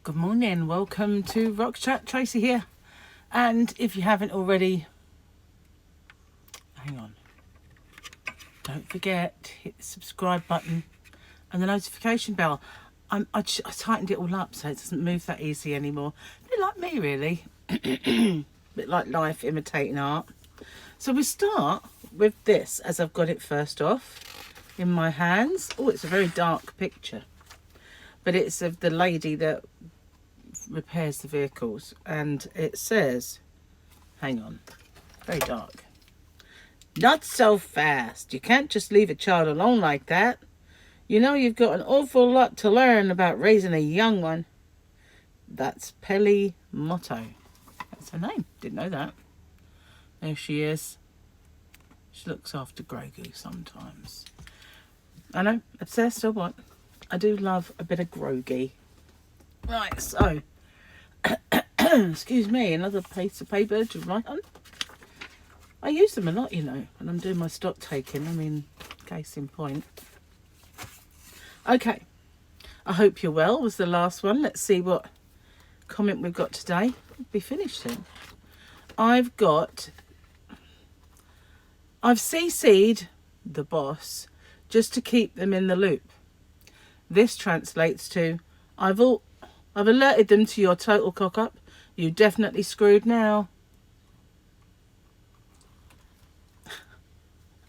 Good morning, welcome to Rock Chat. Tracy here, and if you haven't already, hang on, don't forget, hit the subscribe button and the notification bell. I tightened it all up so it doesn't move that easy anymore. A bit like me really, a bit like life imitating art. So we start with this as I've got it first off in my hands. Oh, it's a very dark picture, but it's of the lady that repairs the vehicles, and it says, hang on, very dark, not so fast, you can't just leave a child alone like that, you know you've got an awful lot to learn about raising a young one. That's Pelly Motto. That's her name, didn't know that. There she is. She looks after Grogu sometimes. I know, obsessed or what, I do love a bit of Grogu. Right, so excuse me, another piece of paper to write on. I use them a lot, you know, when I'm doing my stock taking. I mean, case in point. Okay, I hope you're well was the last one. Let's see what comment we've got today. We'll be finished soon. I've CC'd the boss just to keep them in the loop. This translates to, I've alerted them to your total cock-up. You definitely screwed now.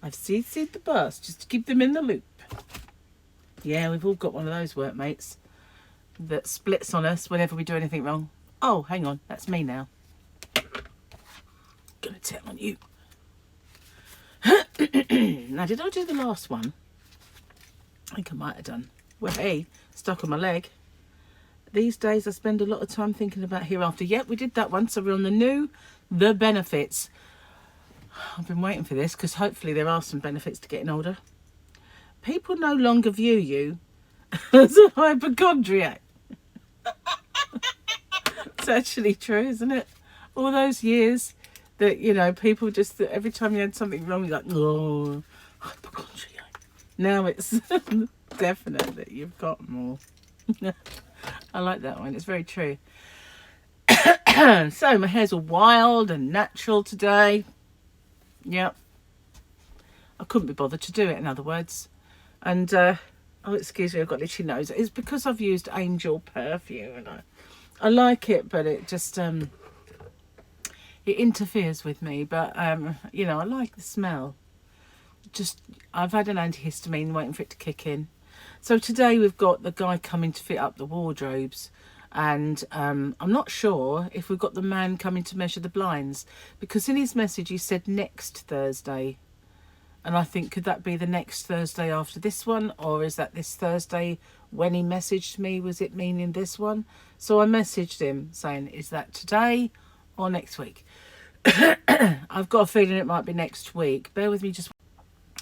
I've CC'd the boss just to keep them in the loop. Yeah, we've all got one of those workmates that splits on us whenever we do anything wrong. Oh, hang on, that's me now. Gonna tell on you. Now, did I do the last one? I think I might have done. Well, hey, stuck on my leg. These days I spend a lot of time thinking about hereafter. Yep, we did that one. So we're on the benefits. I've been waiting for this because hopefully there are some benefits to getting older. People no longer view you as a hypochondriac. It's actually true, isn't it? All those years that, you know, people just, every time you had something wrong, you're like, oh, hypochondriac. Now it's definite that you've got more. I like that one. It's very true. So my hair's all wild and natural today. Yep. I couldn't be bothered to do it, in other words. And, oh, excuse me, I've got an itchy nose. It's because I've used Angel perfume, and I like it, but it just, it interferes with me. But, you know, I like the smell. Just, I've had an antihistamine waiting for it to kick in. So today we've got the guy coming to fit up the wardrobes, and I'm not sure if we've got the man coming to measure the blinds, because in his message he said next Thursday, and I think, could that be the next Thursday after this one, or is that this Thursday when he messaged me, was it meaning this one? So I messaged him saying, is that today or next week? I've got a feeling it might be next week. Bear with me just.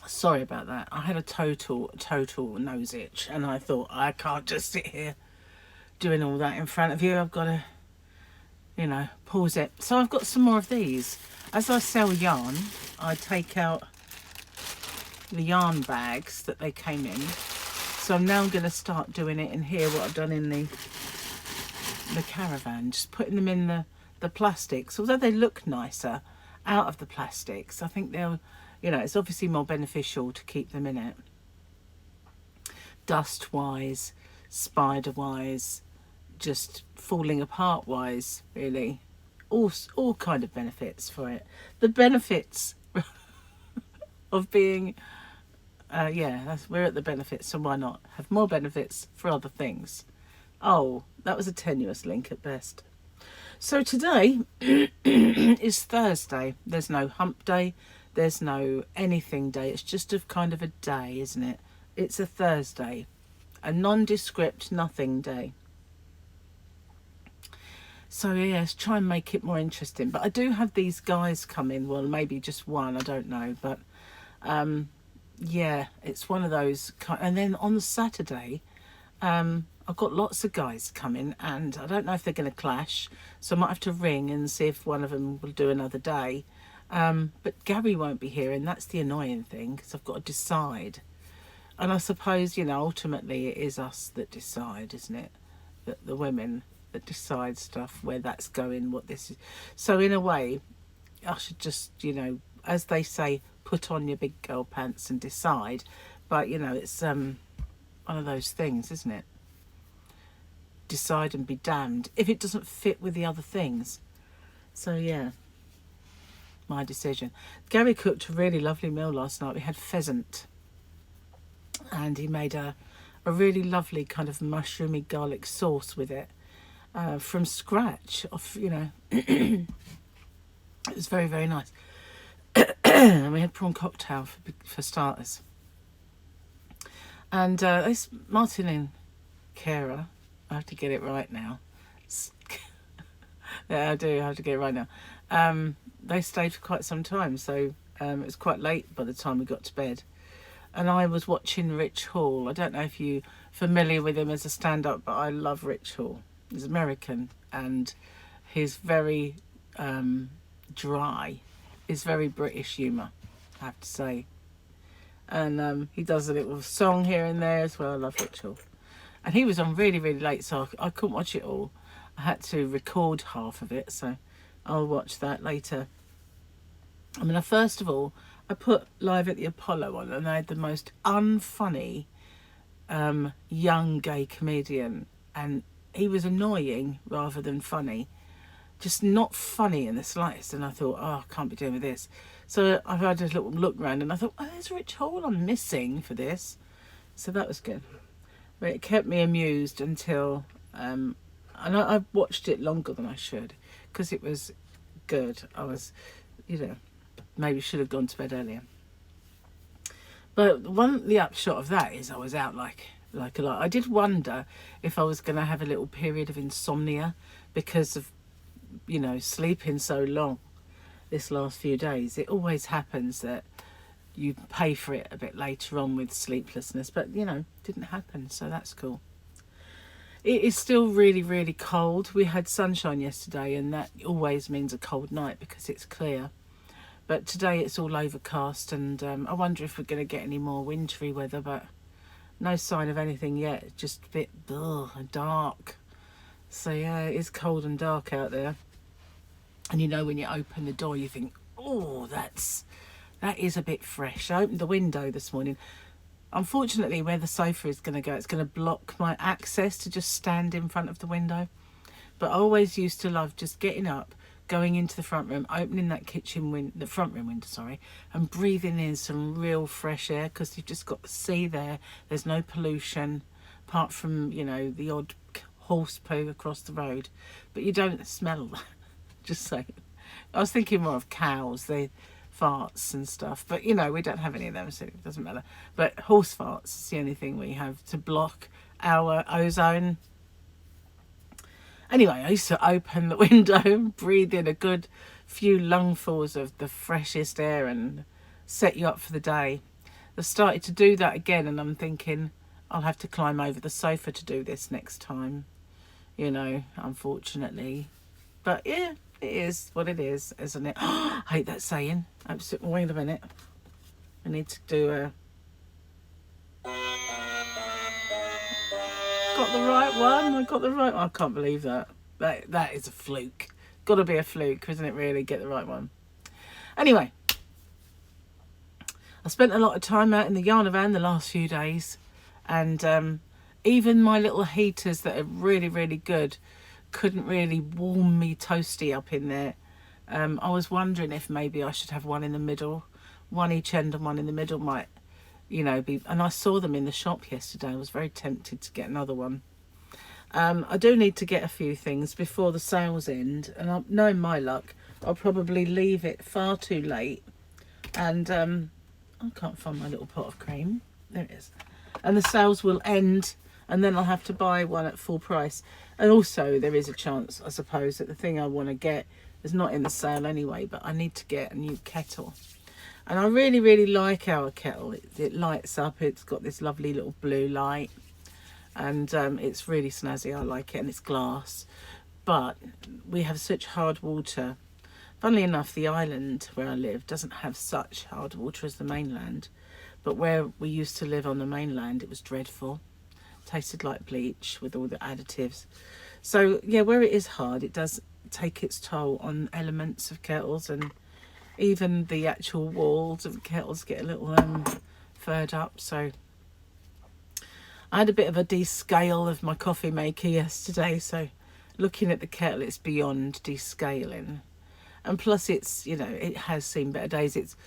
Sorry about that. I had a total nose itch, and I thought, I can't just sit here doing all that in front of you. I've got to, you know, pause it. So I've got some more of these. As I sell yarn, I take out the yarn bags that they came in. So I'm now going to start doing it in here, what I've done in the caravan, just putting them in the plastics. Although they look nicer out of the plastics, I think they'll, you know, it's obviously more beneficial to keep them in it. Dust-wise, spider-wise, just falling apart-wise, really. All kind of benefits for it. The benefits of being, we're at the benefits, so why not have more benefits for other things? Oh, that was a tenuous link at best. So today is Thursday. There's no hump day. There's no anything day. It's just a kind of a day, isn't it? It's a Thursday. A nondescript nothing day. So yes, try and make it more interesting. But I do have these guys come in. Well, maybe just one, I don't know. But yeah, it's one of those. And then on the Saturday, I've got lots of guys coming, and I don't know if they're going to clash. So I might have to ring and see if one of them will do another day. But Gary won't be here, and that's the annoying thing, because I've got to decide. And I suppose, you know, ultimately it is us that decide, isn't it? That the women that decides stuff, where that's going, what this is. So in a way, I should just, you know, as they say, put on your big girl pants and decide. But, you know, it's one of those things, isn't it? Decide and be damned if it doesn't fit with the other things. So, yeah, my decision. Gary cooked a really lovely meal last night. We had pheasant. And he made a really lovely kind of mushroomy garlic sauce with it from scratch. Off, you know, it was very, very nice. And we had prawn cocktail for starters. And Martin and Kara, I have to get it right now. Yeah, I do have to get it right now. They stayed for quite some time, so it was quite late by the time we got to bed. And I was watching Rich Hall. I don't know if you're familiar with him as a stand-up, but I love Rich Hall. He's American, and he's very dry. It's very British humour, I have to say. And he does a little song here and there as well. I love Rich Hall. And he was on really, really late, so I couldn't watch it all. I had to record half of it, so I'll watch that later. I mean, first of all, I put Live at the Apollo on, and they had the most unfunny young gay comedian, and he was annoying rather than funny. Just not funny in the slightest. And I thought, oh, I can't be doing with this. So I've had a little look around, and I thought, oh, there's Rich Hall I'm missing for this. So that was good. But it kept me amused until, and I watched it longer than I should, because it was good. I was, you know, maybe should have gone to bed earlier. But the upshot of that is I was out like a lot. I did wonder if I was going to have a little period of insomnia because of, you know, sleeping so long this last few days. It always happens that you pay for it a bit later on with sleeplessness, but, you know, didn't happen, so that's cool. It is still really, really cold. We had sunshine yesterday, and that always means a cold night because it's clear. But today it's all overcast, and I wonder if we're going to get any more wintry weather, but no sign of anything yet. It's just a bit dark. So yeah, it is cold and dark out there. And you know, when you open the door, you think, oh, that is a bit fresh. I opened the window this morning. Unfortunately, where the sofa is going to go, it's going to block my access to just stand in front of the window. But I always used to love just getting up, going into the front room, opening that the front room window, and breathing in some real fresh air, because you've just got the sea there. There's no pollution, apart from, you know, the odd horse poo across the road, but you don't smell that. Just saying. I was thinking more of cows, they farts and stuff, but, you know, we don't have any of them, so it doesn't matter. But horse farts is the only thing we have to block our ozone. Anyway, I used to open the window and breathe in a good few lungfuls of the freshest air and set you up for the day. I've started to do that again, and I'm thinking I'll have to climb over the sofa to do this next time, you know, unfortunately. But yeah, it is what it is, isn't it? I hate that saying. Wait a minute. I need to do a... Got the right one. I got the right one. I can't believe that. That is a fluke. Got to be a fluke, isn't it, really? Get the right one. Anyway, I spent a lot of time out in the yarn van the last few days, and even my little heaters that are really, really good couldn't really warm me toasty up in there. I was wondering if maybe I should have one in the middle, one each end and one in the middle might, you know, be... And I saw them in the shop yesterday. I was very tempted to get another one. I do need to get a few things before the sales end, and knowing my luck, I'll probably leave it far too late. And I can't find my little pot of cream. There it is. And the sales will end, and then I'll have to buy one at full price. And also there is a chance, I suppose, that the thing I want to get is not in the sale anyway, but I need to get a new kettle. And I really, really like our kettle. It lights up. It's got this lovely little blue light, and it's really snazzy. I like it, and it's glass. But we have such hard water. Funnily enough, the island where I live doesn't have such hard water as the mainland. But where we used to live on the mainland, it was dreadful. Tasted like bleach with all the additives. So yeah, where it is hard, it does take its toll on elements of kettles, and even the actual walls of kettles get a little furred up. So I had a bit of a descale of my coffee maker yesterday, so looking at the kettle, it's beyond descaling. And plus it's, you know, it has seen better days. It's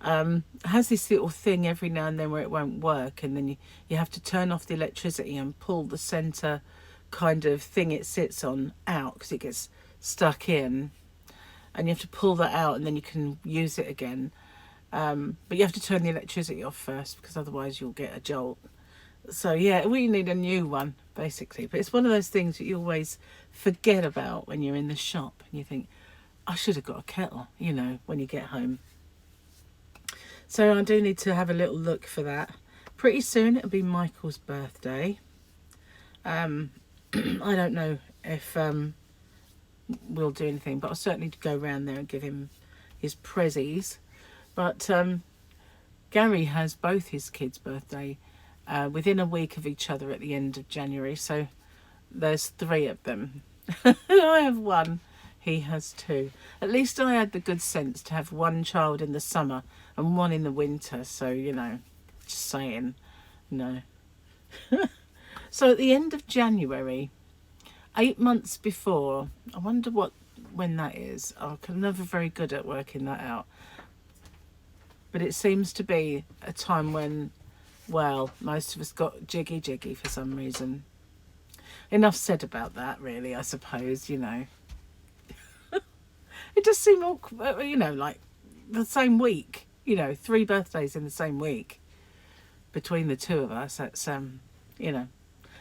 has this little thing every now and then where it won't work, and then you have to turn off the electricity and pull the center kind of thing it sits on out, because it gets stuck in, and you have to pull that out and then you can use it again. But you have to turn the electricity off first, because otherwise you'll get a jolt. So yeah, we need a new one basically. But it's one of those things that you always forget about when you're in the shop, and you think, I should have got a kettle, you know, when you get home. So I do need to have a little look for that. Pretty soon it'll be Michael's birthday. I don't know if we'll do anything, but I'll certainly go around there and give him his prezzies. But Gary has both his kids' birthday within a week of each other at the end of January. So there's 3 of them. I have 1. He has 2. At least I had the good sense to have 1 child in the summer and 1 in the winter. So, you know, just saying, no. So at the end of January, 8 months before, I wonder when that is. I'm never very good at working that out. But it seems to be a time when, well, most of us got jiggy for some reason. Enough said about that, really, I suppose, you know. It just seemed all, you know, like the same week, you know, 3 birthdays in the same week between the 2 of us. That's, you know,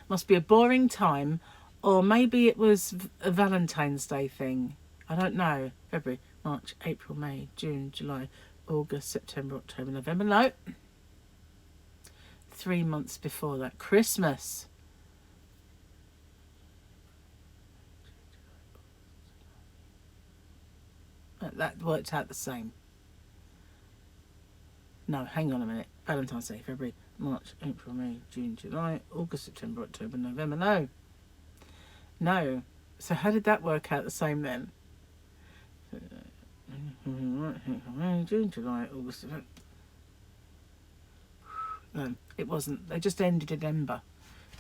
must be a boring time, or maybe it was a Valentine's Day thing. I don't know. February, March, April, May, June, July, August, September, October, November. No. 3 months before that, Christmas. That worked out the same. No, hang on a minute. Valentine's Day, February, March, April, May, June, July, August, September, October, November. No. No. So how did that work out the same then? June, July, August. No, it wasn't. They just ended in Ember.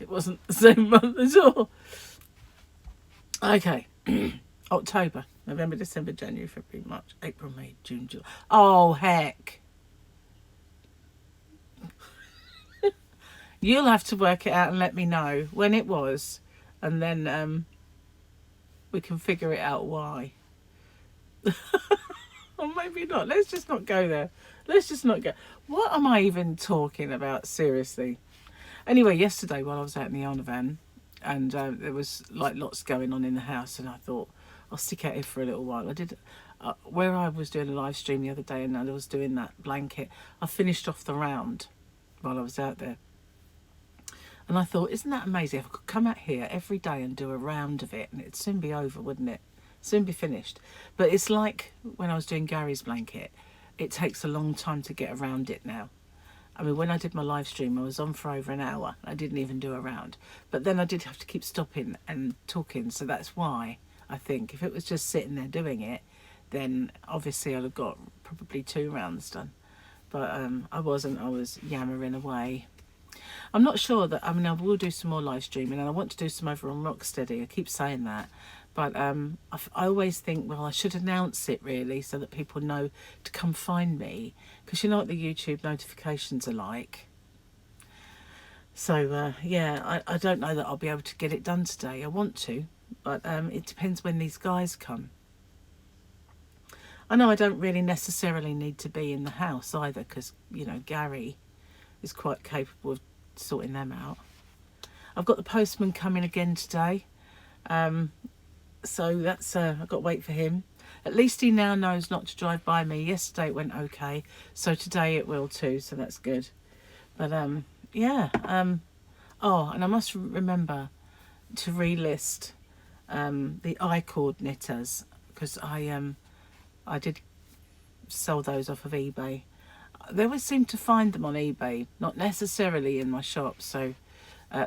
It wasn't the same month at all. Okay. October, November, December, January, February, March, April, May, June, July. Oh, heck. You'll have to work it out and let me know when it was, and then we can figure it out why. Or maybe not. Let's just not go there. Let's just not go. What am I even talking about? Seriously. Anyway, yesterday while I was out in the Arnavan, and there was like lots going on in the house, and I thought, I'll stick out here for a little while. I did, where I was doing a live stream the other day and I was doing that blanket, I finished off the round while I was out there. And I thought, isn't that amazing? If I could come out here every day and do a round of it, and it'd soon be over, wouldn't it? Soon be finished. But it's like when I was doing Gary's blanket, it takes a long time to get around it now. I mean, when I did my live stream, I was on for over an hour. I didn't even do a round. But then I did have to keep stopping and talking, so that's why. I think if it was just sitting there doing it, then obviously I'd have got probably 2 rounds done. But I wasn't. I was yammering away. I'm not sure that, I mean, I will do some more live streaming, and I want to do some over on Rocksteady. I keep saying that. But I always think, well, I should announce it really so that people know to come find me. Because you know what the YouTube notifications are like. So, yeah, I don't know that I'll be able to get it done today. I want to. But it depends when these guys come. I know I don't really necessarily need to be in the house either, because, you know, Gary is quite capable of sorting them out. I've got the postman coming again today. So that's, I've got to wait for him. At least he now knows not to drive by me. Yesterday it went okay. So today it will too. So that's good. But, yeah. Oh, and I must remember to relist the I-cord knitters, because I did sell those off of eBay. They always seem to find them on eBay, not necessarily in my shop. So,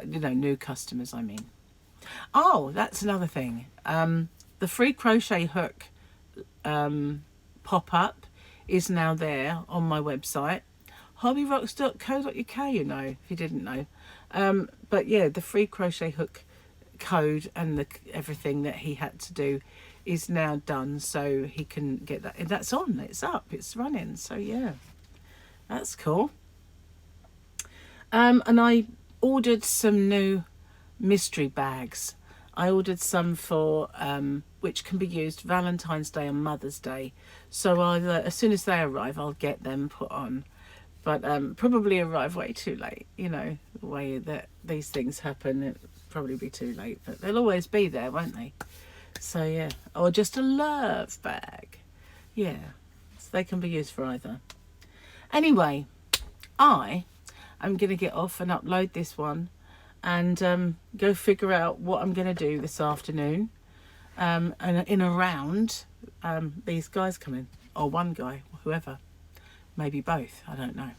you know, new customers, I mean. Oh, that's another thing. The free crochet hook pop-up is now there on my website, hobbyrocks.co.uk, you know, if you didn't know. But yeah, the free crochet hook code and the everything that he had to do is now done, so he can get that. And that's on, it's up, it's running. So yeah, that's cool. And I ordered some new mystery bags. I ordered some for which can be used Valentine's Day and Mother's Day. So as soon as they arrive, I'll get them put on. But probably arrive way too late. You know, the way that these things happen, it'll probably be too late. But they'll always be there, won't they? So yeah, or just a love bag. Yeah, so they can be used for either. Anyway, I'm going to get off and upload this one and go figure out what I'm going to do this afternoon. And in around these guys coming, or one guy, whoever, maybe both, I don't know.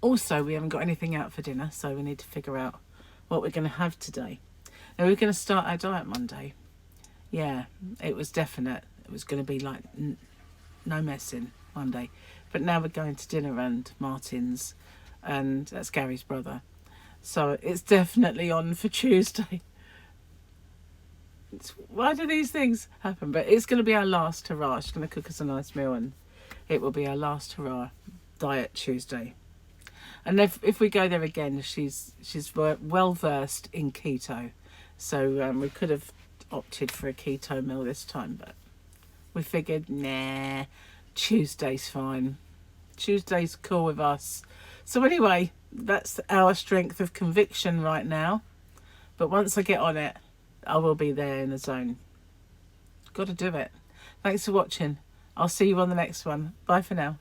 Also, we haven't got anything out for dinner, so we need to figure out what we're going to have today. Now, we're going to start our diet Monday. Yeah, it was definite. It was going to be like no messing Monday. But now we're going to dinner and Martin's, and that's Gary's brother. So it's definitely on for Tuesday. Why do these things happen? But it's going to be our last hurrah. She's going to cook us a nice meal, and it will be our last hurrah diet Tuesday. And if we go there again, she's well versed in keto, so we could have opted for a keto meal this time, but we figured, nah, Tuesday's fine. Tuesday's cool with us. So anyway, that's our strength of conviction right now. But once I get on it, I will be there in the zone. Got to do it. Thanks for watching. I'll see you on the next one. Bye for now.